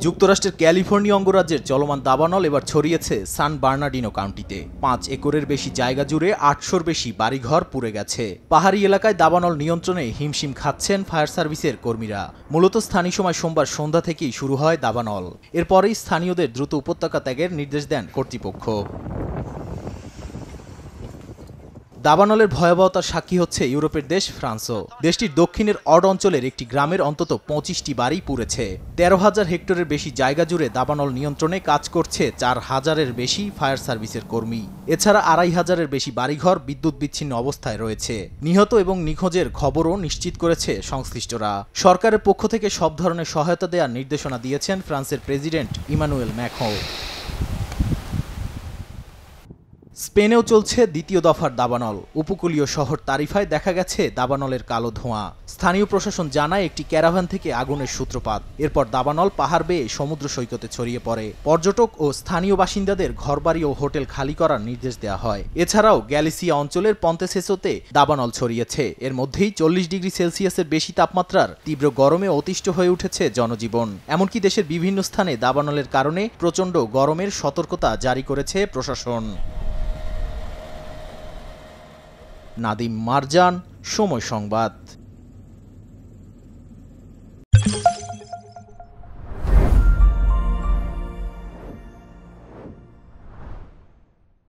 যুক্তরাষ্ট্রের ক্যালিফোর্নিয়া অঙ্গরাজ্যের চলমান দাবানল এবার ছড়িয়েছে সান বার্নার্ডিনো কাউন্টিতে। ৫ একরের বেশি জায়গা জুড়ে ৮০০-র বেশি বাড়িঘর পুড়ে গেছে। পাহাড়ি এলাকায় দাবানল নিয়ন্ত্রণে হিমশিম খাচ্ছেন ফায়ার সার্ভিসের কর্মীরা। মূলত স্থানীয় সময় সোমবার সন্ধ্যা থেকেই শুরু হয় দাবানল। এরপরেই স্থানীয়দের দ্রুত উপত্যকা ত্যাগের নির্দেশ দেন কর্তৃপক্ষ। দাবানলের ভয়াবহতার সাক্ষী হচ্ছে ইউরোপের দেশ ফ্রান্সও। দেশটির দক্ষিণের অড অঞ্চলের একটি গ্রামের অন্তত ২৫টি বাড়ি পুড়েছে। ১৩,০০০ হেক্টরের বেশি জায়গা জুড়ে দাবানল নিয়ন্ত্রণে কাজ করছে ৪,০০০-এর বেশি ফায়ার সার্ভিসের কর্মী। এছাড়া ২,৫০০-এর বেশি বাড়িঘর বিদ্যুৎ বিচ্ছিন্ন অবস্থায় রয়েছে। নিহত এবং নিখোঁজের খবরও নিশ্চিত করেছে সংশ্লিষ্টরা। সরকারের পক্ষ থেকে সব ধরনের সহায়তা দেওয়ার নির্দেশনা দিয়েছেন ফ্রান্সের প্রেসিডেন্ট ইমানুয়েল ম্যাক্রঁ। স্পেনেও চলছে দ্বিতীয় দফার দাবানল। উপকূলীয় শহর তারিফায় দেখা গেছে দাবানলের কালো ধোঁয়া। স্থানীয় প্রশাসন জানায় একটি ক্যারাভান থেকে আগুনের সূত্রপাত। এরপর দাবানল পাহাড় বেয়ে সমুদ্র সৈকতে ছড়িয়ে পড়ে। পর্যটক ও স্থানীয় বাসিন্দাদের ঘরবাড়ি ও হোটেল খালি করার নির্দেশ দেওয়া হয়। এছাড়াও গ্যালিসিয়া অঞ্চলের পন্তেসেসোতে দাবানল ছড়িয়েছে। এর মধ্যেই ৪০ ডিগ্রি সেলসিয়াসের বেশি তাপমাত্রার তীব্র গরমে অতিষ্ঠ হয়ে উঠেছে জনজীবন। এমনকি দেশের বিভিন্ন স্থানে দাবানলের কারণে প্রচণ্ড গরমের সতর্কতা জারি করেছে প্রশাসন। নাদিম মারজান, সময় সংবাদ।